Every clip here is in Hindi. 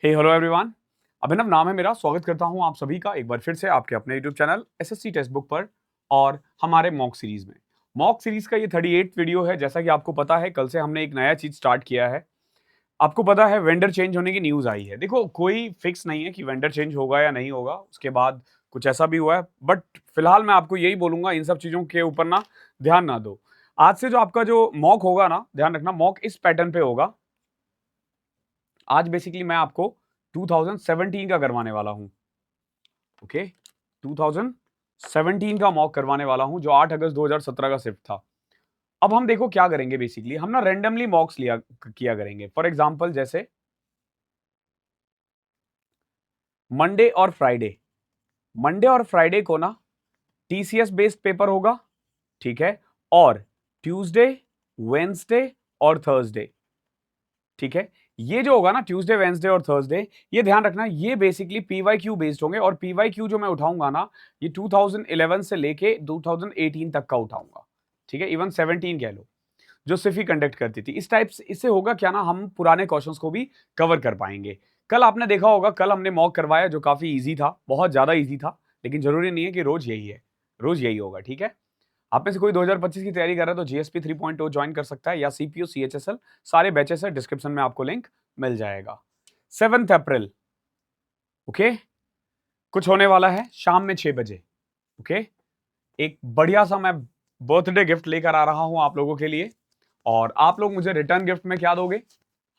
हे हेलो एवरीवन। अभिनव नाम है मेरा। स्वागत करता हूं आप सभी का एक बार फिर से आपके अपने YouTube channel SSC text book पर और हमारे मॉक सीरीज में। मॉक सीरीज का ये 38 वीडियो है। जैसा कि आपको पता है, कल से हमने एक नया चीज स्टार्ट किया है। आपको पता है वेंडर चेंज होने की न्यूज आई है। देखो, कोई फिक्स नहीं है कि वेंडर चेंज होगा या नहीं होगा, उसके बाद कुछ ऐसा भी हुआ है, बट फिलहाल मैं आपको यही बोलूंगा, इन सब चीजों के ऊपर ना ध्यान ना दो। आज से जो आपका जो मॉक होगा ना, ध्यान रखना, मॉक इस पैटर्न पे होगा। आज बेसिकली मैं आपको 2017 का करवाने वाला हूं। ओके, 2017 का मॉक करवाने वाला हूं, जो 8 अगस्त 2017 का शिफ्ट था। अब हम देखो क्या करेंगे। बेसिकली हम ना रेंडमली मॉक्स लिया किया करेंगे। फॉर एग्जांपल जैसे मंडे और फ्राइडे, मंडे और फ्राइडे को ना टीसीएस बेस्ड पेपर होगा, ठीक है। और ट्यूसडे, वेंसडे और थर्सडे, ठीक है। ये जो होगा ना ट्यूसडे, वेंसडे और थर्सडे, ये ध्यान रखना, ये बेसिकली पीवाईक्यू बेस्ड होंगे। और पीवाईक्यू जो मैं उठाऊंगा ना, ये 2011 से लेके 2018 तक का उठाऊंगा, ठीक है। इवन 17 कह लो, जो सिफी कंडक्ट करती थी। इस टाइप से इससे होगा क्या ना, हम पुराने क्वेश्चंस को भी कवर कर पाएंगे। कल आपने देखा होगा, कल हमने मॉक करवाया जो काफी ईजी था, बहुत ज्यादा ईजी था। लेकिन जरूरी नहीं है कि रोज यही है, रोज यही होगा, ठीक है। आप में से कोई 2025 की तैयारी कर रहा है तो जीएसपी 3.0 ज्वाइन कर सकता है, या सीपीयू सीएचएसएल, सारे बैचेस है, डिस्क्रिप्शन में आपको लिंक मिल जाएगा। 7 अप्रैल, ओके, कुछ होने वाला है शाम में 6 बजे। ओके, एक बढ़िया सा मैं बर्थडे गिफ्ट लेकर आ रहा हूं आप लोगों के लिए। और आप लोग मुझे रिटर्न गिफ्ट में क्या दोगे?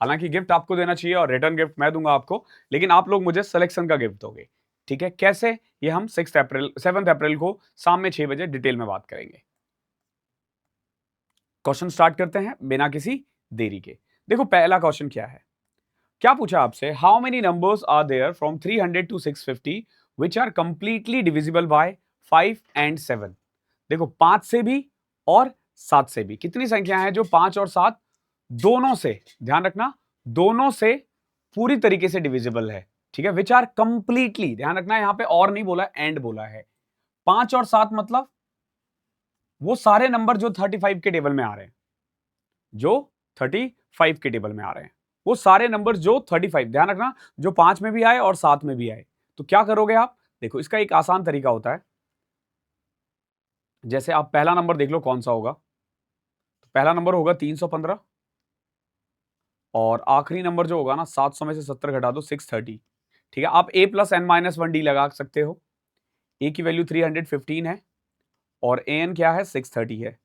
हालांकि गिफ्ट आपको देना चाहिए और रिटर्न गिफ्ट मैं दूंगा आपको, लेकिन आप लोग मुझे सिलेक्शन का गिफ्ट दोगे, ठीक है। कैसे? ये हम 7 अप्रैल को शाम में 6 बजे डिटेल में बात करेंगे। क्वेश्चन स्टार्ट करते हैं बिना किसी देरी के। देखो पहला क्वेश्चन क्या है, क्या पूछा आपसे? How many numbers are there from 300 to 650 which are completely divisible by 5 and 7। देखो 5 से भी और 7 से भी कितनी संख्या है जो 5 और 7 दोनों से, ध्यान रखना, दोनों से पूरी तरीके से डिविजिबल है, ठीक है। विच आर कंप्लीटली, ध्यान रखना, यहां पे और नहीं बोला, एंड बोला है। 5 और 7 मतलब वो सारे नंबर जो 35 के टेबल में आ रहे हैं, जो 35 के टेबल में आ रहे हैं, वो सारे नंबर जो 35, ध्यान रखना, जो 5 में भी आए और 7 में भी आए। तो क्या करोगे आप? देखो इसका एक आसान तरीका होता है। जैसे आप पहला नंबर देख लो कौन सा होगा। तो पहला नंबर होगा 315, और आखिरी नंबर जो होगा ना, 700 में से 70 घटा दो, 630, ठीक है। आप a प्लस n-1d लगा सकते हो। a की वैल्यू 315 है और an क्या है? 630 है।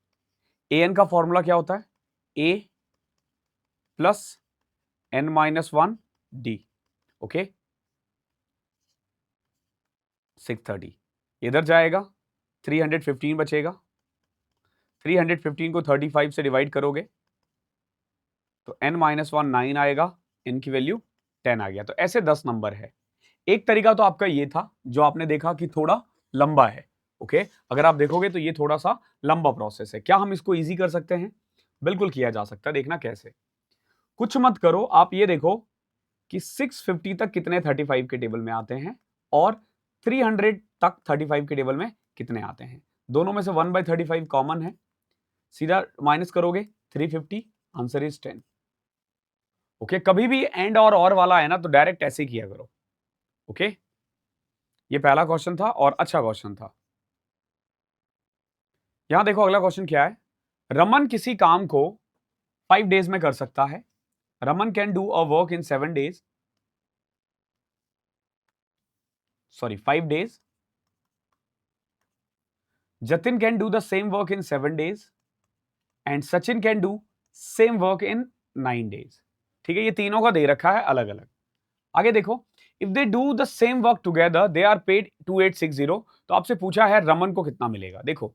an का फॉर्मूला क्या होता है? a plus n-1d, okay. 630 इधर जाएगा, 315 बचेगा। 315 को 35 से डिवाइड करोगे तो n-1 9 आएगा, n की वैल्यू 10 आ गया। तो ऐसे 10 नंबर है। एक तरीका तो आपका ये था जो आपने देखा कि थोड़ा लंबा है, ओके। अगर आप देखोगे तो ये थोड़ा सा लंबा प्रोसेस है। क्या हम इसको इजी कर सकते हैं? बिल्कुल किया जा सकता है। देखना कैसे। कुछ मत करो, आप ये देखो कि 650 तक कितने 35 के टेबल में आते हैं और 300 तक 35 के टेबल में कितने आते हैं। दोनों में से 1/35 कॉमन है, सीधा माइनस करोगे 350, आंसर इज 10। ओके, कभी भी एंड और वाला है ना तो डायरेक्ट ऐसे किया करो, ओके। ये पहला क्वेश्चन था और अच्छा क्वेश्चन था। यहां देखो अगला क्वेश्चन क्या है। रमन किसी काम को 5 डेज में कर सकता है। Raman can do a work in 7 days, sorry 5 days. Jatin can do the same work in 7 days and Sachin can do same work in 9 days, ठीक है। ये तीनों का दे रखा है अलग अलग। आगे देखो, if they do the same work together they are paid 2860। तो आपसे पूछा है रमन को कितना मिलेगा। देखो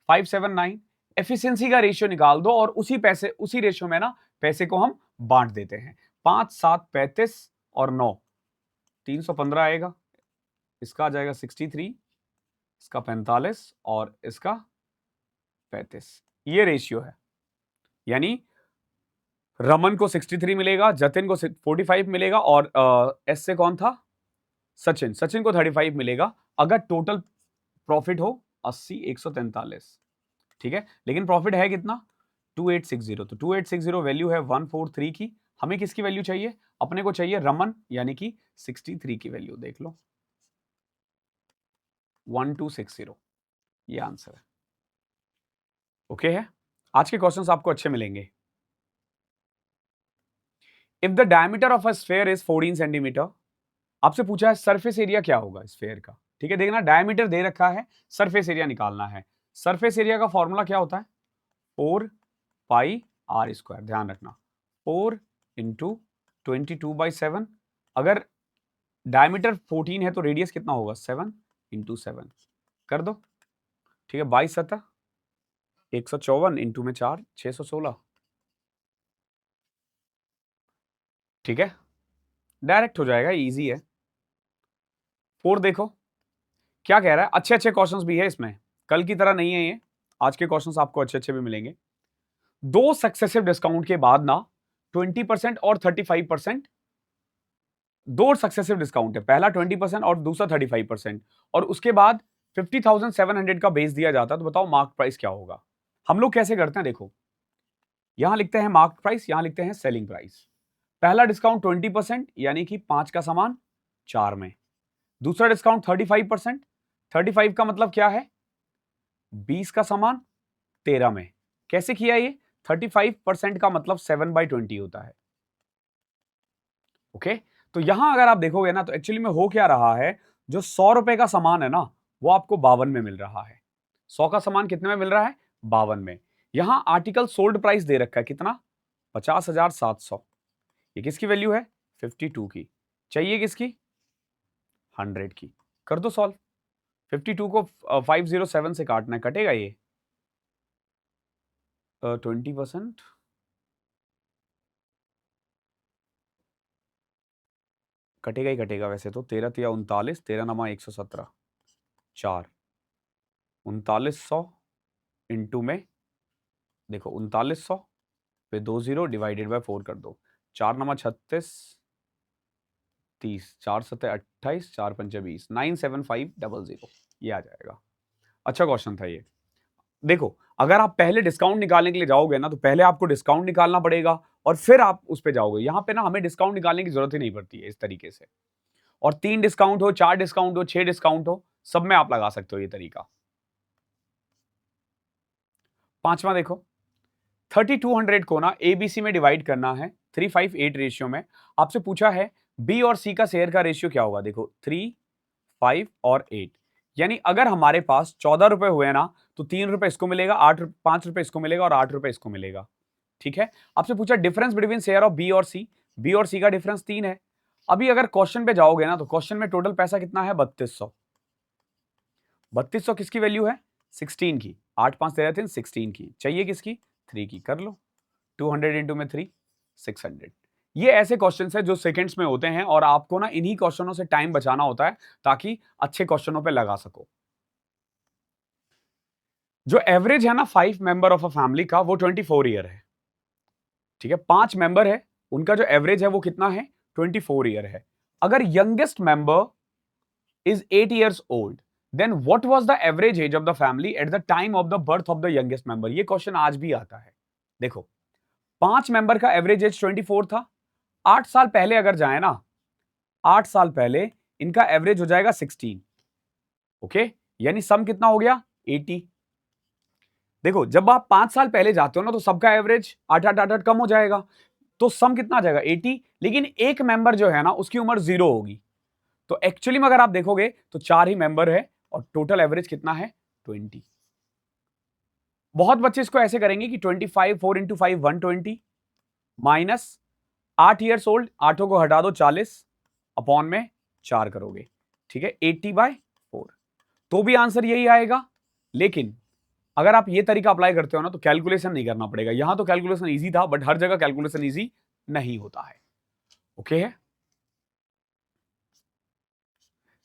579, एफिशिएंसी का रेशियो निकाल दो और उसी पैसे, उसी रेशियो में ना पैसे को हम बांट देते हैं। 5 7 35 और 9 315 आएगा। इसका आ जाएगा 63, इसका 45 और इसका 35। ये रेशियो है, यानी रमन को 63 मिलेगा, जतिन को 45 मिलेगा और एस से कौन था? सचिन, सचिन को 35 मिलेगा। अगर टोटल प्रॉफिट हो 80 143, ठीक है। लेकिन प्रॉफिट है कितना? 2860। तो 2860 वैल्यू है 143 की। हमें किसकी वैल्यू चाहिए? अपने को चाहिए रमन यानी कि 63 की वैल्यू। देख लो 1260, ये आंसर है। ओके है। आज के क्वेश्चंस आपको अच्छे मिलेंगे। If the diameter of a sphere is 14 centimetre, आपसे पूछा है सरफेस एरिया क्या होगा स्फेयर का। ठीक है, देखना डायमीटर दे रखा है, सरफेस एरिया निकालना है। सरफेस एरिया का फॉर्मूला क्या होता है? 4πr²। ध्यान रखना 4 इंटू 22/7। अगर डायमीटर 14 है तो रेडियस कितना होगा? 7 इंटू 7 कर दो। ठीक है, 22 7 154 इंटू में 4 616। ठीक है, डायरेक्ट हो जाएगा, इजी है। 4 देखो क्या कह रहा है। अच्छे अच्छे क्वेश्चंस भी है इसमें, कल की तरह नहीं है ये। आज के क्वेश्चंस आपको अच्छे अच्छे भी मिलेंगे। दो सक्सेसिव डिस्काउंट के बाद ना 20% और 35%, दो सक्सेसिव डिस्काउंट है, पहला 20% और दूसरा 35%, और उसके बाद 50,700 का बेस दिया जाता है। तो बताओ मार्क प्राइस क्या होगा? हम लोग कैसे करते हैं, देखो यहां लिखते हैं मार्क प्राइस, यहां लिखते हैं सेलिंग प्राइस। पहला डिस्काउंट 20% यानी कि 5 का सामान 4 में। दूसरा डिस्काउंट 35%, 35 का मतलब क्या है? 20 का सामान 13 में। कैसे किया ये? 35% का मतलब 7/20 होता है। ओके, तो यहां अगर आप देखोगे ना तो एक्चुअली में हो क्या रहा है, जो 100 रुपए का सामान है ना वो आपको 52 में मिल रहा है। 100 का सामान कितने में मिल रहा है? 52 में। यहां आर्टिकल सोल्ड प्राइस दे रखा है कितना? 50,700। ये किसकी वैल्यू है? 52 की। चाहिए किसकी? 100 की। कर दो सॉल्व। 52 को 507 से काटना है, कटेगा ये 20%। कटेगा ही कटेगा वैसे तो। 13 तिया 39, 13 नमा 117, 4 3900 इंटू में, देखो 3900 पे 2 0 डिवाइडेड बाय 4 कर दो। 4 नमा 36, 30, 4 7 28, 4 5 20, 97500, ये आ जाएगा। अच्छा क्वेश्चन था ये। देखो अगर आप पहले डिस्काउंट निकालने के लिए जाओगे ना तो पहले आपको डिस्काउंट निकालना पड़ेगा और फिर आप उस पे जाओगे। यहां पे ना हमें डिस्काउंट निकालने की जरूरत ही नहीं पड़ती है इस तरीके से। और 3 डिस्काउंट हो, 4 डिस्काउंट हो, 6 डिस्काउंट हो, सब में आप लगा सकते हो ये तरीका। पांचवा देखो, 3200 को ना एबीसी में डिवाइड करना है 358 रेशियो में। आपसे पूछा है बी और सी का शेयर का रेशियो क्या होगा। देखो 3, 5 और 8, यानी अगर हमारे पास 14 रुपए हुए ना तो 3 रुपए इसको मिलेगा, 5 रुपए इसको मिलेगा और 8 रुपए इसको मिलेगा। ठीक है, आपसे पूछा difference between share of B और सी। बी और सी का डिफरेंस 3 है। अभी अगर क्वेश्चन पे जाओगे ना तो क्वेश्चन में टोटल पैसा कितना है? 3200। 3200 किसकी वैल्यू है? 16 की। 8 5 13 3, 16 की। चाहिए किसकी? 3 की। कर लो 200 इंटू में 3, 600। ये ऐसे क्वेश्चंस है जो सेकंड्स में होते हैं और आपको ना इन्हीं क्वेश्चनों से टाइम बचाना होता है ताकि अच्छे क्वेश्चनों पे लगा सको। जो एवरेज है ना 5 मेंबर ऑफ अ फैमिली का, वो 24 ईयर है। ठीक है, 5 मेंबर है, उनका जो एवरेज है वो कितना है? 24 ईयर है। अगर youngest member is 8 years old, then what was the average age of the family at the time of the birth of the youngest member? ये क्वेश्चन आज भी आता है। देखो 5 मेंबर का एवरेज एज 24 था। 8 साल पहले अगर जाए ना, 8 साल पहले इनका एवरेज हो जाएगा 16। ओके, यानी सम कितना हो गया? 80। देखो जब आप 5 साल पहले जाते हो ना तो सबका एवरेज 8 8 8 8 कम हो जाएगा, तो सम कितना आ जाएगा? 80। लेकिन एक मेंबर जो है ना उसकी उम्र 0 होगी। तो एक्चुअली में अगर आप देखोगे तो 4 ही मेंबर है और टोटल एवरेज कितना है? 20। बहुत बच्चे इसको ऐसे करेंगे कि 25, 4 इंटू 5 120 माइनस 8 ईयर्स ओल्ड, 8 को हटा दो 40 अपॉन में 4 करोगे। ठीक है, 80/4, तो भी आंसर यही आएगा। लेकिन अगर आप ये तरीका अप्लाई करते हो ना तो कैलकुलेशन नहीं करना पड़ेगा। यहां तो कैलकुलेशन इजी था बट हर जगह कैलकुलेशन इजी नहीं होता है। ओके है।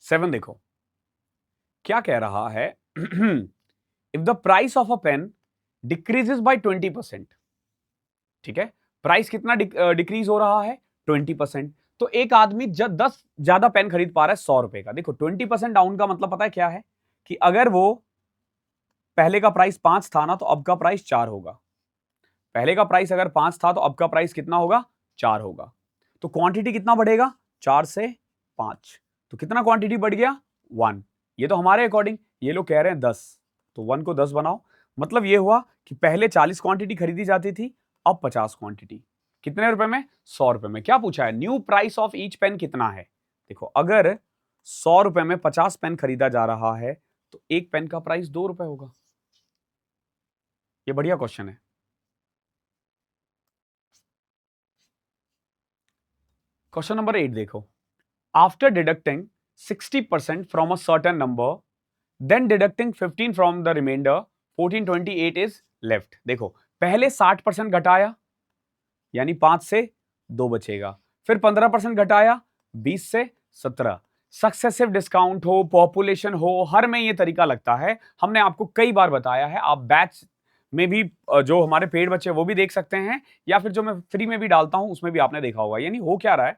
7 देखो क्या कह रहा है। If the price of a pen decreases by 20%, ठीक है, प्राइस कितना डिक्रीज हो रहा है? 20%। तो एक आदमी जब 10 ज्यादा पेन खरीद पा रहा है 100 रुपए का। देखो 20% डाउन का मतलब पता है क्या है? कि अगर वो पहले का प्राइस 5 था ना तो अब का प्राइस 4 होगा। पहले का प्राइस अगर 5 था तो अब का प्राइस कितना होगा? 4 होगा। तो क्वांटिटी कितना बढ़ेगा? 4 से 5। तो कितना क्वांटिटी बढ़ गया? 1। ये तो हमारे अकॉर्डिंग, ये लोग कह रहे हैं 10, तो 1 को 10 बनाओ। मतलब ये हुआ कि पहले 40 क्वांटिटी खरीदी जाती थी, अब 50 क्वांटिटी। कितने रुपए में? 100 रुपए में। क्या पूछा है? New price of each pen कितना है? देखो, अगर 100 रुपए में 50 पेन खरीदा जा रहा है तो एक पेन का प्राइस 2 रुपए होगा। ये बढ़िया क्वेश्चन है। क्वेश्चन नंबर 8 देखो, after deducting 60% from a certain number, then deducting 15 from the remainder, 1428 is left. देखो, पहले 60% घटाया, यानी 5 से 2 बचेगा। फिर 15% घटाया, 20 से 17। सक्सेसिव डिस्काउंट हो, पॉपुलेशन हो, हर में ये तरीका लगता है। हमने आपको कई बार बताया है, आप बैच में भी जो हमारे पेड बच्चे वो भी देख सकते हैं, या फिर जो मैं फ्री में भी डालता हूं उसमें भी आपने देखा होगा। यानी हो क्या रहा है,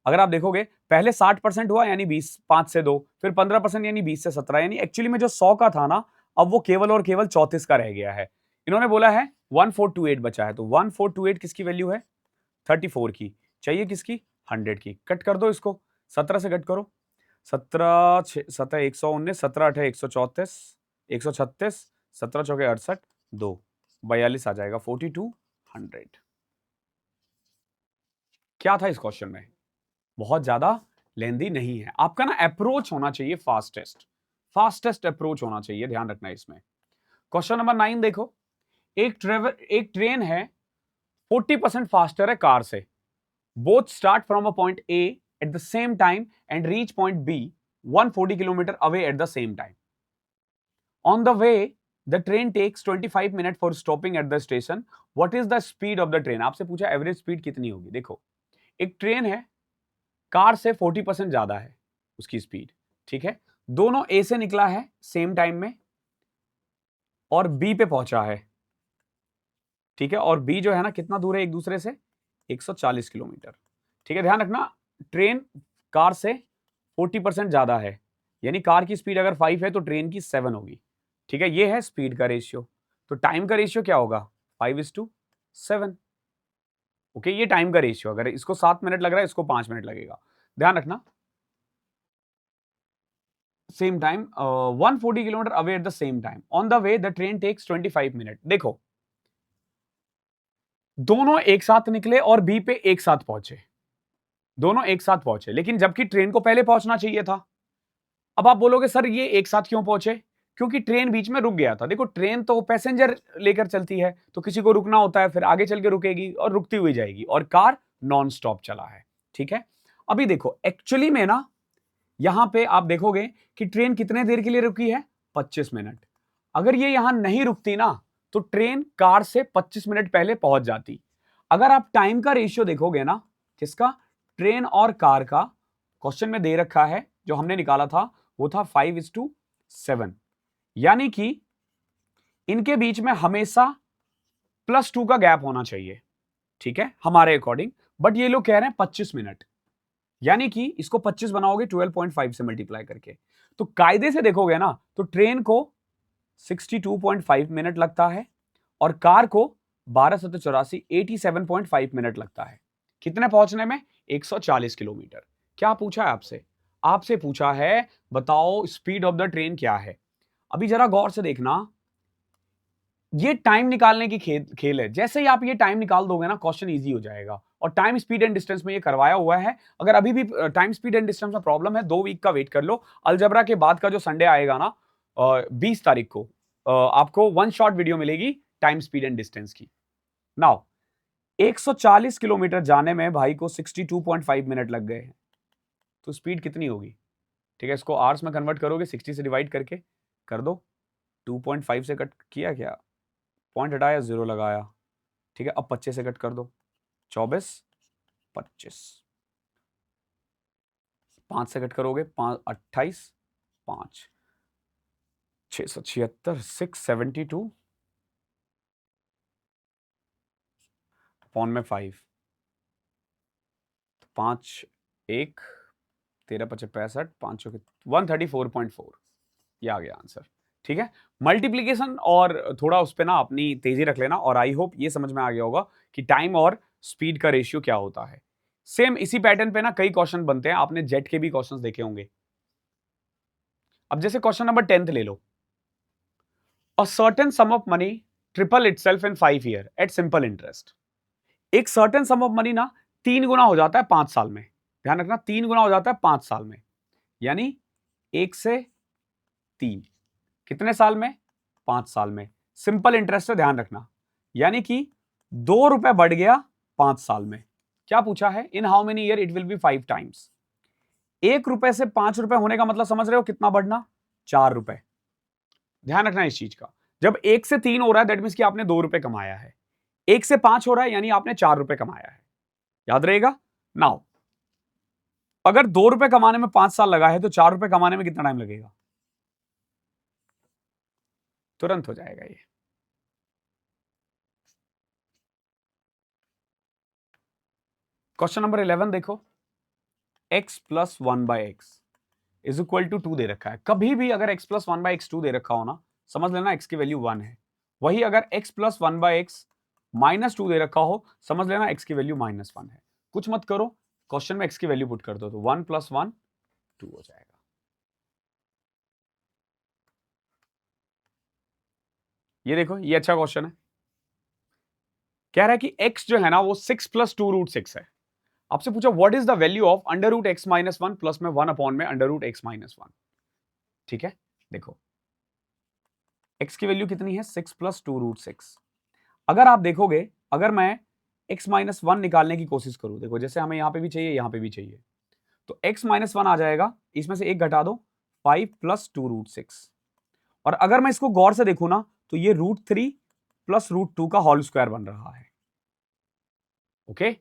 अगर आप देखोगे, पहले 60% हुआ यानी 20, 5 से 2, फिर 15% यानी 20 से 17, यानी एक्चुअली में जो 100 का था ना, अब वो केवल और केवल 34 का रह गया है। इन्होंने बोला है 1428 बचा है, तो 1428 किसकी वैल्यू है? 34 की। चाहिए किसकी? 100 की। कट कर दो इसको, 17 से कट करो, 17 7 119, 17 8 134, 136, 17 चौके 68, 2 42 आ जाएगा, 4200। क्या था इस क्वेश्चन में? बहुत ज्यादा लेंदी नहीं है। आपका ना अप्रोच होना चाहिए फास्टेस्ट अप्रोच होना चाहिए, ध्यान रखना इसमें। क्वेश्चन नंबर 9 देखो, एक ट्रेन है 40% फास्टर है कार से। Both start from a point A at the same time and reach point B 140 kilometre away at the same time. On the way the train takes 25 minutes for stopping at the station. What is the speed of the train? आपसे पूछा एवरेज स्पीड कितनी होगी। देखो, एक ट्रेन है, कार से 40% ज्यादा है उसकी स्पीड, ठीक है। दोनों ए से निकला है सेम टाइम में और बी पे पहुंचा है, ठीक है। और बी जो है ना, कितना दूर है एक दूसरे से? 140 किलोमीटर, ठीक है। ध्यान रखना, ट्रेन कार से 40% ज्यादा है, यानी कार की स्पीड अगर 5 है तो ट्रेन की 7 होगी, ठीक है। ये है स्पीड का रेशियो। तो टाइम का रेशियो क्या होगा? 5:7। ओके, ये टाइम का रेशियो। अगर इसको 7 मिनट लग रहा है, इसको 5 मिनट लगेगा। ध्यान रखना, same time 140 kilometre away at the same time. On the way the train takes 25 minutes. देखो, दोनों एक साथ निकले और बी पे एक साथ पहुंचे, दोनों एक साथ पहुंचे, लेकिन जबकि ट्रेन को पहले पहुंचना चाहिए था। अब आप बोलोगे सर ये एक साथ क्यों पहुंचे? क्योंकि ट्रेन बीच में रुक गया था। देखो, ट्रेन तो पैसेंजर लेकर चलती है, तो किसी को रुकना होता है, फिर आगे चल के रुकेगी और रुकती हुई जाएगी, और कार नॉन स्टॉप चला है, ठीक है। अभी देखो, एक्चुअली में ना, यहां पे आप देखोगे कि ट्रेन कितने देर के लिए रुकी है? 25 मिनट। अगर ये यहां नहीं रुकती ना, तो ट्रेन कार से 25 मिनट पहले पहुंच जाती। अगर आप टाइम का रेशियो देखोगे ना, किसका? ट्रेन और कार का, क्वेश्चन में दे रखा है, जो हमने निकाला था वो था 5:7, यानी कि इनके बीच में हमेशा +2 का गैप होना चाहिए, ठीक है, हमारे अकॉर्डिंग। बट ये लोग कह रहे हैं 25 मिनट, यानी कि इसको 25 बनाओगे 12.5 से मल्टीप्लाई करके, तो कायदे से देखोगे ना, तो ट्रेन को 62.5 मिनट लगता है और कार को 1284 87.5 मिनट लगता है। कितने पहुंचने में? 140 किलोमीटर। क्या पूछा है आपसे? आपसे पूछा है बताओ स्पीड ऑफ द ट्रेन क्या है। अभी जरा गौर से देखना, ये टाइम निकालने की खेल है। जैसे ही आप ये टाइम निकाल दोगे ना, क्वेश्चन इजी हो जाएगा। और टाइम स्पीड एंड डिस्टेंस में ये करवाया हुआ है। अगर अभी भी टाइम स्पीड एंड डिस्टेंस में प्रॉब्लम है, 2 वीक का वेट कर लो। अलजबरा के बाद का जो संडे आएगा ना, 20 तारीख को, आपको 1 शॉर्ट वीडियो मिलेगी टाइम स्पीड एंड डिस्टेंस की। नाउ 140 किलोमीटर जाने में भाई को 62.5 मिनट लग गए हैं, तो स्पीड कितनी होगी? ठीक है, इसको आवर्स में कन्वर्ट करोगे, 60 से डिवाइड करके कर दो। 2.5 से कट किया क्या? पॉइंट हटाया, 0 लगाया, ठीक है। अब 25 से कट कर दो, 24, 25, 5 से कट करोगे, 5 28, 5 676, 672 पॉन में 5, 5 1 13 5 65, 5 134.4, ये आ गया आंसर, ठीक है। मल्टीप्लीकेशन और थोड़ा उस पे ना अपनी तेजी रख लेना, और आई होप ये समझ में आ गया होगा कि टाइम और स्पीड का रेशियो क्या होता है। सेम इसी पैटर्न पे ना कई क्वेश्चन बनते हैं, आपने जेट के भी क्वेश्चंस देखे होंगे। अब जैसे क्वेश्चन नंबर 10 ले लो, a certain sum of money triple itself in 5 year at simple interest. एक सर्टेन सम ऑफ मनी ना 3 गुना हो जाता है 5 साल में। ध्यान रखना, 3 गुना हो जाता है 5 साल में, यानी 1 से 3 कितने साल में? 5 साल में। सिंपल इंटरेस्ट है, ध्यान रखना, यानी कि 2 रुपए बढ़ गया 5 साल में। क्या पूछा है? In how many year it will be 5 times. 1 रुपए से 5 रुपए होने का मतलब समझ रहे हो कितना बढ़ना? 4 रुपए। ध्यान रखना इस चीज का, जब 1 से 3 हो रहा है दैट मीन कि आपने 2 रुपए कमाया है, 1 से 5 हो रहा है यानी आपने 4 रुपए कमाया है। याद रहेगा? नाउ अगर 2 रुपए कमाने में 5 साल लगा है तो 4 रुपए कमाने में कितना टाइम लगेगा? तुरंत हो जाएगा ये। क्वेश्चन नंबर 11 देखो, x plus 1/x is equal to 2 दे रखा है। कभी भी अगर x प्लस 1/x 2 दे रखा हो ना, समझ लेना x की वैल्यू 1 है। वही अगर x प्लस 1/x माइनस 2 दे रखा हो, समझ लेना x की वैल्यू -1 है। कुछ मत करो, क्वेश्चन में x की वैल्यू पुट कर दो तो 1 + 1 2 हो जाएगा। ये देखो, ये अच्छा क्वेश्चन है। कह रहा है कि x जो है ना वो 6 + 2√6 है। आपसे पूछा what is the value of √x-1 plus में 1 में √x-1। ठीक है, देखो x की वैल्यू कितनी है? 6 + 2√6। अगर आप देखोगे, अगर मैं x-1 निकालने की कोशिश करूं, देखो जैसे हमें यहां पे भी चाहिए, यहां पे भी चाहिए, तो x-1 आ जाएगा, इसमें से एक घटा दो, 5 + 2√6। और अगर मैं इसको गौर से देखूं ना तो ये √3 + √2 का होल स्क्वायर बन रहा है। ओके,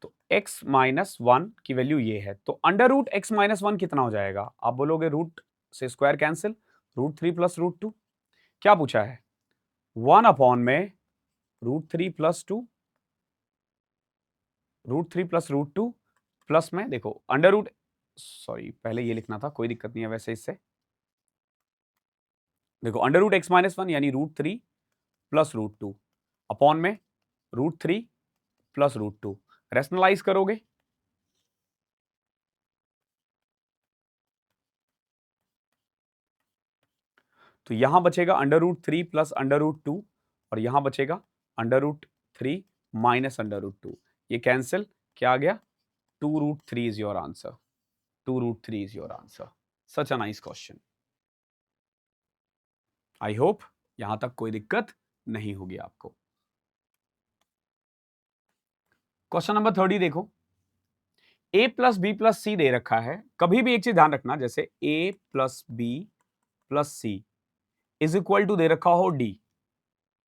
तो x-1 की वैल्यू ये है, तो √x-1 कितना हो जाएगा? आप बोलोगे रूट से स्क्वायर कैंसिल, √3 + √2। क्या पूछा है? 1 में √3 + 2, √3 + √2 प्लस में देखो अंडर रूट, सॉरी पहले ये लिखना था, कोई दिक्कत नहीं है वैसे इससे। देखो √x-1 यानी √3 + √2 अपॉन में √3 + √2, रेशनलाइज करोगे तो यहां बचेगा √3 + √2 और यहां बचेगा √3 - √2। ये कैंसिल, क्या आ गया? 2√3 is your answer. 2√3 is your answer. Such a nice question. I hope यहां तक कोई दिक्कत नहीं होगी आपको। क्वेश्चन नंबर 30 देखो, a + b + c दे रखा है। कभी भी एक चीज ध्यान रखना, जैसे a + b + c is equal to दे रखा हो d,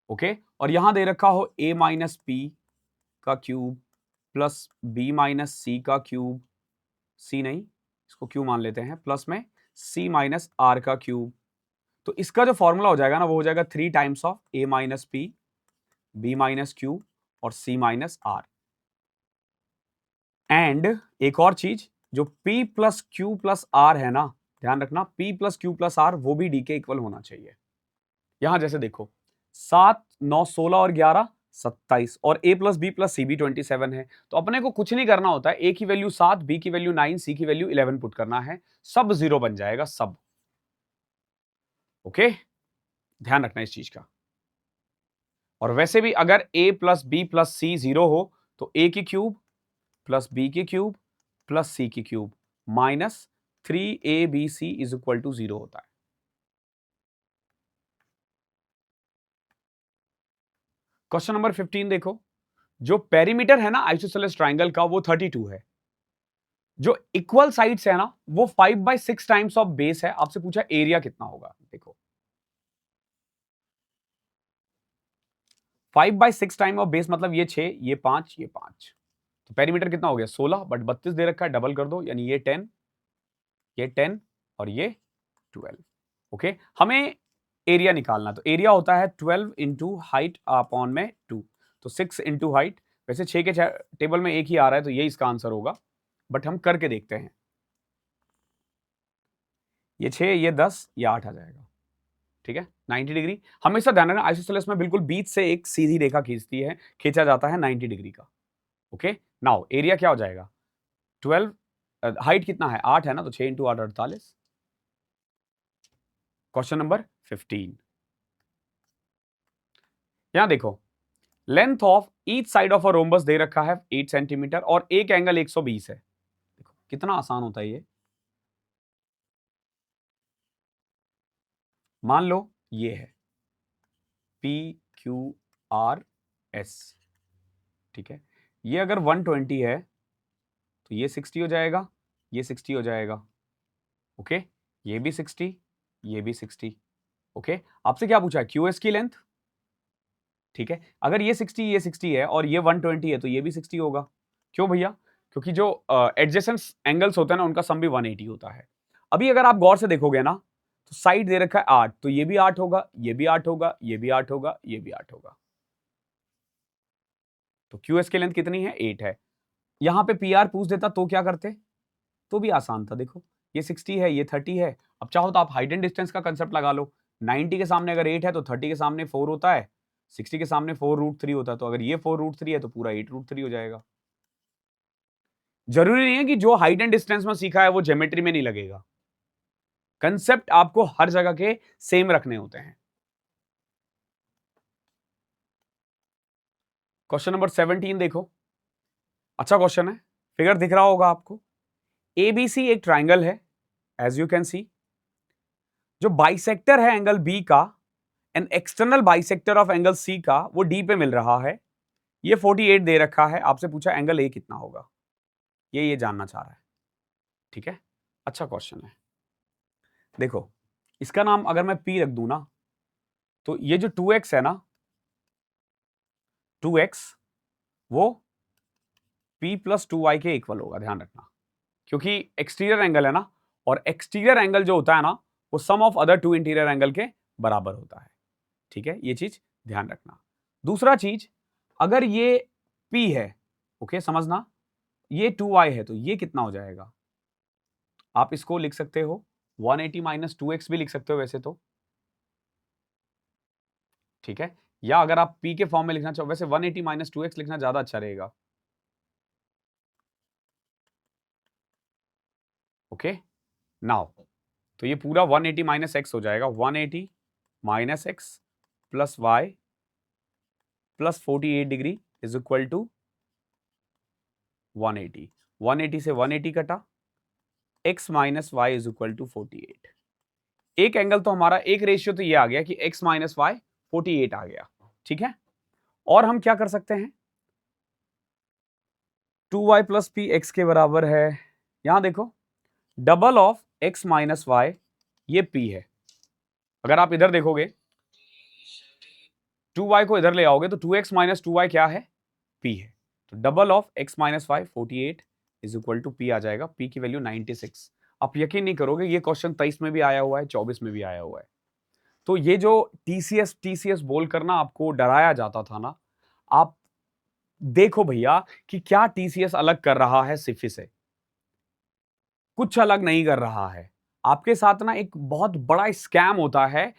ओके, और यहां दे रखा हो a - p का क्यूब प्लस b - c का क्यूब, c नहीं इसको क्यू मान लेते हैं, प्लस में c - r का क्यूब। तो इसका जो फॉर्मूला हो जाएगा ना वो हो जाएगा 3 times of a - p, b - q और c - r। एंड एक और चीज, जो p + q + r है ना, ध्यान रखना p + q + r वो भी d के इक्वल होना चाहिए। यहां जैसे देखो 7 9 16 और 11 27 और a + b + c भी 27 है, तो अपने को कुछ नहीं करना होता है, a की वैल्यू 7, b की वैल्यू 9, c की वैल्यू 11 पुट करना है, सब 0 बन जाएगा सब। ओके, ध्यान रखना इस चीज का। और वैसे भी अगर a + b + c 0 हो तो a की क्यूब प्लस b की क्यूब प्लस c की cube -3abc is equal to 0 होता है। क्वेश्चन नंबर 15 देखो, जो पेरीमीटर है ना आइसोसेलेस ट्राइंगल का वो 32 है। जो इक्वल साइड्स है ना वो 5/6 टाइम्स ऑफ बेस है। आपसे पूछा एरिया कितना होगा, देखो 5/6 टाइम ऑफ बेस मतलब ये 6, ये 5, ये 5, तो पेरीमीटर कितना हो गया? 16, बट 32 दे रखा है, डबल कर दो यानी ये 10, ये 10 और ये 12। ओके, हमें एरिया निकालना, तो एरिया होता है 12 इंटू हाइट अपॉन में 2, तो 6 इंटू हाइट। वैसे 6 के टेबल में एक ही आ रहा है तो ये इसका आंसर होगा, बट हम करके देखते हैं। ये 6, ये 10, ये 8 आ जाएगा। ठीक है, 90 डिग्री। हमेशा ध्यान रखना आइसोसेलेस में बिल्कुल बीच से एक सीधी रेखा खींचती है, खींचा जाता है 90 डिग्री का। ओके, नाउ एरिया क्या हो जाएगा 12, हाइट कितना है 8 है ना, तो 6 इंटू 8 48। क्वेश्चन नंबर 15, यहां देखो length of each side of a rhombus दे रखा है 8 सेंटीमीटर और एक एंगल 120 है। देखो कितना आसान होता है ये। मान लो ये है पी क्यू आर एस, ठीक है। ये अगर 120 है तो ये 60 हो जाएगा, ये 60 हो जाएगा। ओके, ये भी 60, ये भी 60। ओके, आपसे क्या पूछा है क्यूएस की लेंथ, ठीक है। अगर ये 60 ये 60 है और ये 120 है तो ये भी 60 होगा। क्यों भैया, क्योंकि जो एडजेसेंट एंगल्स होते हैं ना उनका सम भी 180 होता है। अभी अगर आप गौर से देखोगे ना तो साइड दे रखा है 8, तो ये भी 8 होगा, ये भी 8 होगा, ये भी 8 होगा, ये भी 8 होगा। तो क्यूएस की लेंथ कितनी है 8 है। यहां पे पीआर पूछ देता तो क्या करते, तो भी आसान था। देखो ये 60 है, ये 30 है। अब चाहो तो आप हाइट एंड डिस्टेंस का कंसेप्ट लगा लो। 90 के सामने अगर 8 है तो 30 के सामने 4 होता है, 60 के सामने 4√3 होता है। तो अगर ये 4√3 है तो पूरा 8√3 हो जाएगा। जरूरी नहीं है कि जो हाइट एंड डिस्टेंस में सीखा है वो ज्योमेट्री में नहीं लगेगा। कंसेप्ट आपको हर जगह के सेम रखने होते हैं। क्वेश्चन नंबर 17 देखो, अच्छा क्वेश्चन है, फिगर दिख रहा होगा आपको। एबीसी एक ट्राइंगल है, एज यू कैन सी। जो बाइसेक्टर है एंगल बी का, an external bisector of angle C का, वो डी पे मिल रहा है। ये 48 दे रखा है। आपसे पूछा एंगल ए कितना होगा, ये जानना चाह रहा है, ठीक है। अच्छा क्वेश्चन है। देखो इसका नाम अगर मैं पी रख दूं ना, तो ये जो 2x है ना, 2x वो p प्लस 2y के इक्वल होगा, ध्यान रखना। क्योंकि एक्सटीरियर एंगल है ना, और एक्सटीरियर एंगल जो होता है ना वो sum of other two interior angle के बराबर होता है, ठीक है। ये चीज ध्यान रखना। दूसरा चीज, अगर ये p है, ओके समझना, ये 2y है तो ये कितना हो जाएगा। आप इसको लिख सकते हो 180 माइनस 2x भी लिख सकते हो वैसे तो, ठीक है। या अगर आप p के फॉर्म में लिखना चाहो, वैसे 180 माइनस 2x लिखना ज्यादा अच्छा रहेगा। ओके, नाउ तो ये पूरा 180 माइनस एक्स हो जाएगा, 180 minus X plus Y plus 48 degree is equal to 180। 180 से 180 कटा, x minus Y is equal to 48। एक एंगल तो हमारा, एक रेशियो तो ये आ गया कि x माइनस वाई 48 आ गया, ठीक है। और हम क्या कर सकते हैं, 2y प्लस पी एक्स के बराबर है। यहां देखो double of x minus Y, ये p है। अगर आप इधर देखोगे 2y को इधर ले आओगे तो 2x माइनस 2y क्या है, p है। तो double of x minus Y 48 is equal to p आ जाएगा। p की वैल्यू 96। आप यकीन नहीं करोगे ये क्वेश्चन 23 में भी आया हुआ है, 24 में भी आया हुआ है। तो ये जो टीसीएस बोल करना आपको डराया जाता था ना, आप देखो भैया कि क्या टीसीएस अलग कर रहा है सिफी से। कुछ अलग नहीं कर रहा है। आपके साथ ना एक बहुत बड़ा स्कैम होता है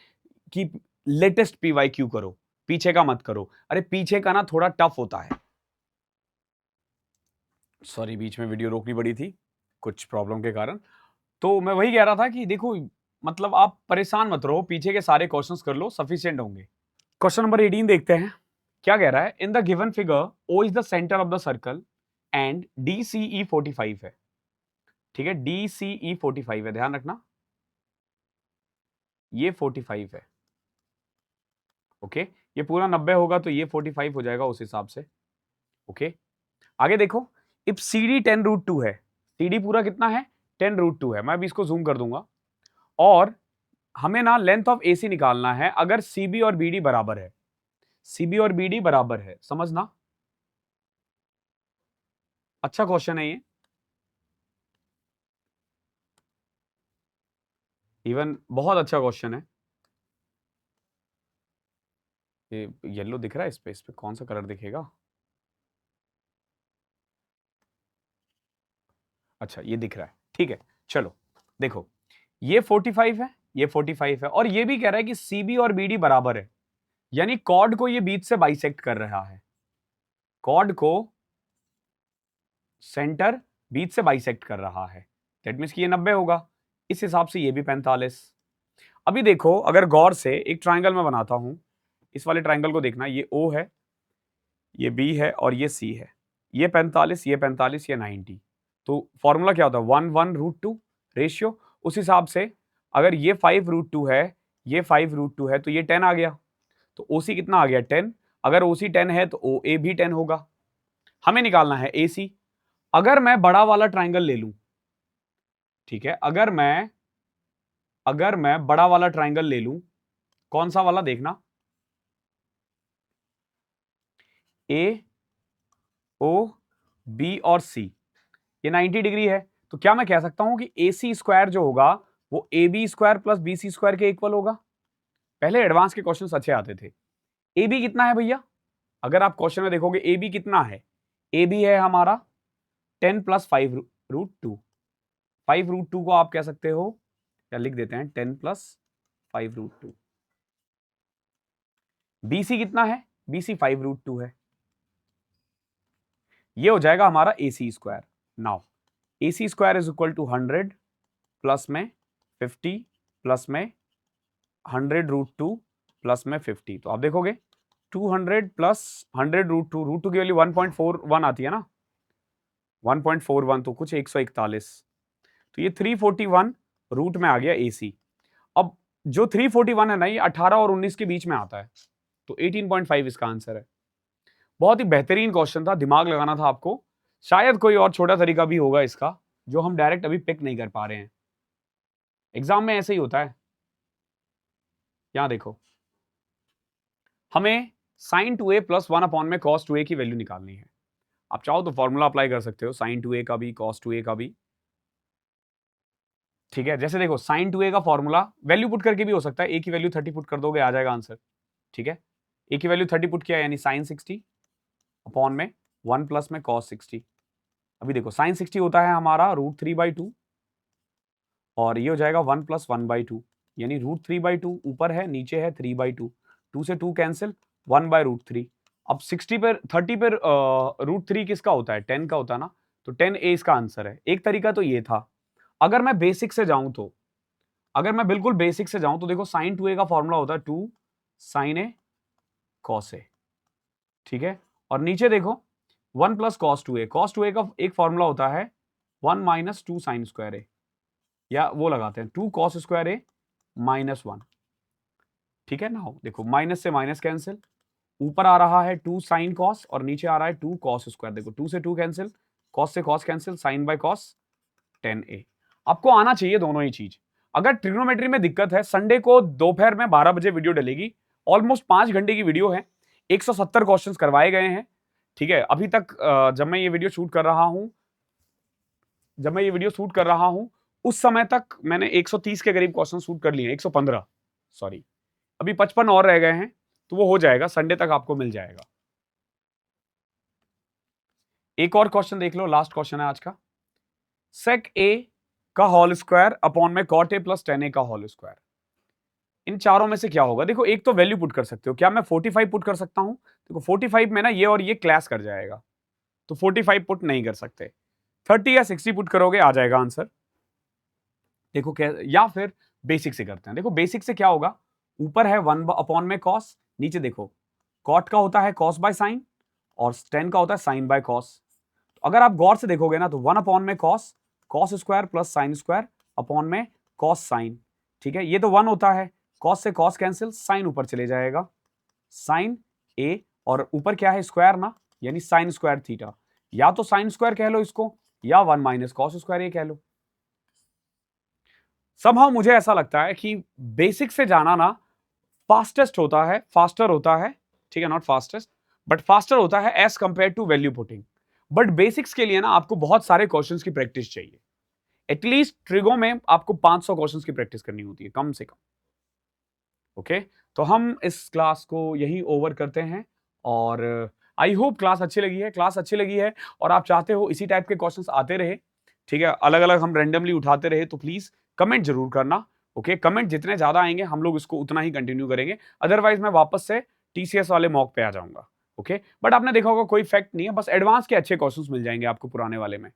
कि लेटेस्ट पीवाईक्यू करो, पीछे का मत करो। अरे पीछे का ना थोड़ा टफ होता है। सॉरी, बीच में वीडियो रोकनी पड़ी थी कुछ प्रॉब्लम के कारण। तो मैं वही कह रहा था कि देखो, मतलब आप परेशान मत रहो, पीछे के सारे क्वेश्चंस कर लो, सफिशिएंट होंगे। क्वेश्चन नंबर 18 देखते हैं क्या कह रहा है। In the given figure O is the centre of the circle and D C E 45 है, ठीक है। डी सी ई 45 है, ध्यान रखना ये 45 है। ओके, ये पूरा 90 होगा तो ये 45 हो जाएगा उस हिसाब से। ओके, आगे देखो, इफ सी डी 10√2 है, सी डी पूरा कितना है 10√2 है। मैं अभी इसको जूम कर दूंगा। और हमें ना लेंथ ऑफ एसी निकालना है अगर सीबी और बीडी बराबर है। सीबी और बीडी बराबर है, समझना अच्छा क्वेश्चन है ये। इवन बहुत अच्छा क्वेश्चन है ये। येलो दिख रहा है इस पे कौन सा कलर दिखेगा, अच्छा ये दिख रहा है, ठीक है। चलो देखो, ये 45 है, ये 45 है, और ये भी कह रहा है कि सीबी और बीडी बराबर है। यानी कॉर्ड को ये बीच से बाइसेक्ट कर रहा है, कॉर्ड को सेंटर बीच से बाइसेक्ट कर रहा है, दैट मीन्स कि ये 90 होगा, इस हिसाब से ये भी 45। अभी देखो अगर गौर से एक ट्राइंगल मैं बनाता हूं, इस वाले ट्राइंगल को देखना, ये O है, ये B है और ये C है, ये 45, ये 45, ये 90। तो फॉर्मूला क्या होता है 1/√2 रेशियो। उस हिसाब से अगर ये 5√2 है, ये 5√2 है, तो ये 10 आ गया। तो OC कितना आ गया 10। अगर OC 10 है तो OA भी 10 होगा। हमें निकालना है AC। अगर मैं बड़ा वाला ट्राइंगल ले लूं, ठीक है, अगर मैं बड़ा वाला ट्राइंगल ले लूं, कौन सा वाला देखना, A, O, B और C, ये 90 डिग्री है। तो क्या मैं कह सकता हूं कि AC स्क्वायर जो होगा वो AB square plus BC square के इक्वल होगा। पहले एडवांस के क्वेश्चन अच्छे आते थे। AB कितना है भैया, अगर आप क्वेश्चन में देखोगे AB कितना है, AB है हमारा 10 प्लस 5√2। 5√2 को आप कह सकते हो, या लिख देते हैं 10 प्लस 5√2। BC कितना है, BC 5√2 है। ये हो जाएगा हमारा AC square. Now AC square is equal to 100 plus में 50 प्लस में 100√2 प्लस में 50। तो आप देखोगे 200 प्लस 100√2, √2 की वैल्यू 1.41 आती है ना, 1.41, तो कुछ 141। तो ये 341 रूट में आ गया AC। अब जो 341 है ना, ये 18 और 19 के बीच में आता है, तो 18.5 इसका आंसर है। बहुत ही बेहतरीन क्वेश्चन था, दिमाग लगाना था आपको। शायद कोई और छोटा तरीका भी होगा इसका जो हम डायरेक्ट अभी पिक नहीं कर पा रहे हैं। एग्जाम में ऐसे ही होता है। यहां देखो, हमें sin 2a प्लस 1 अपॉन में cos 2a की वैल्यू निकालनी है। आप चाहो तो फॉर्मूला अप्लाई कर सकते हो, sin 2a का भी cos 2a का भी, ठीक है। जैसे देखो sin 2a का फॉर्मूला वैल्यू पुट करके भी हो सकता है, a की वैल्यू 30 पुट कर दोगे, आ जाएगा आंसर, ठीक है। a की वैल्यू 30 पुट किया यानी sin 60 अपॉन में 1 प्लस में cos 60। अभी देखो sin 60 होता है हमारा √3/2 और ये हो जाएगा 1 प्लस 1/2, यानी √3/2 ऊपर है, नीचे है 3/2, 2 से 2 कैंसिल, 1/√3। अब 60 पर 30 पर √3 किसका होता है, 10 का होता है ना, तो 10a इसका आंसर है। एक तरीका तो ये था। अगर मैं बेसिक से जाऊं तो, अगर मैं बिल्कुल बेसिक से जाऊं तो देखो sin 2a का फॉर्मूला होता है 2 sin a cos a, ठीक है। और नीचे देखो 1 plus cos 2a, cos 2a का एक फॉर्मूला होता है 1 माइनस 2 sin स्क्वायर a, या वो लगाते हैं 2 cos स्क्वायर a माइनस 1, ठीक है ना। देखो माइनस से माइनस कैंसिल, ऊपर आ रहा है 2 sin cos और नीचे आ रहा है 2 cos स्क्वायर। देखो 2 से 2 कैंसिल, cos से cos cancel, sin by cos 10a। आपको आना चाहिए दोनों ही चीज। अगर ट्रिग्नोमेट्री में दिक्कत है, संडे को दोपहर में 12 बजे वीडियो डलेगी, ऑलमोस्ट 5 घंटे की वीडियो है, 170 क्वेश्चंस करवाए गए हैं, ठीक है। अभी तक जब मैं ये वीडियो शूट कर रहा हूं उस समय तक मैंने 130 के करीब क्वेश्चन शूट कर लिए, 115 सॉरी, अभी 55 और रह गए हैं, तो वो हो जाएगा, संडे तक आपको मिल जाएगा। एक और क्वेश्चन देख लो, लास्ट क्वेश्चन है आज का। sec a का होल स्क्वायर अपॉन में cot a प्लस 10a का होल स्क्वायर, इन चारों में से क्या होगा। देखो एक तो वैल्यू पुट कर सकते हो, क्या मैं 45 पुट कर सकता हूं, देखो 45 में ना ये और ये क्लैश कर जाएगा, तो 45 पुट नहीं कर सकते। 30 या 60 पुट करोगे आ जाएगा आंसर। देखो क्या, या फिर बेसिक से करते हैं। देखो बेसिक से क्या होगा, ऊपर है 1 अपॉन में cos, नीचे देखो cot का होता है cos बाय साइन और 10 का होता है साइन बाय cos। तो अगर आप गौर से देखोगे ना तो 1 अपॉन में cos square plus sine square upon में cos साइन, ठीक है। ये तो 1 होता है, cos से cos कैंसिल, साइन ऊपर चले जाएगा, साइन a, और ऊपर क्या है स्क्वायर ना, यानी साइन स्क्वायर थीटा, या तो साइन स्क्वायर कह लो इसको, या 1 माइनस cos स्क्वायर ये कह लो। समहाउ मुझे ऐसा लगता है कि बेसिक से जाना ना फास्टेस्ट होता है, फास्टर होता है, ठीक है, नॉट फास्टेस्ट बट फास्टर होता है as compare to value putting. But basics के लिए ना आपको बहुत सारे क्वेश्चंस की प्रैक्टिस चाहिए, एटलीस्ट ट्रिगो में आपको 500 क्वेश्चंस की प्रैक्टिस करनी होती है कम से कम। ओके, तो हम इस क्लास को यही ओवर करते हैं, और आई होप क्लास अच्छी लगी है। क्लास अच्छी लगी है और आप चाहते हो इसी टाइप के क्वेश्चंस आते रहे, ठीक है, अलग अलग हम रैंडमली उठाते रहे, तो प्लीज कमेंट जरूर करना। ओके, कमेंट जितने ज्यादा आएंगे हम लोग इसको उतना ही कंटिन्यू करेंगे, अदरवाइज मैं वापस से टीसीएस वाले मॉक पे आ जाऊंगा। ओके बट आपने देखा होगा कोई फैक्ट नहीं है, बस एडवांस के अच्छे क्वेश्चंस मिल जाएंगे आपको पुराने वाले में।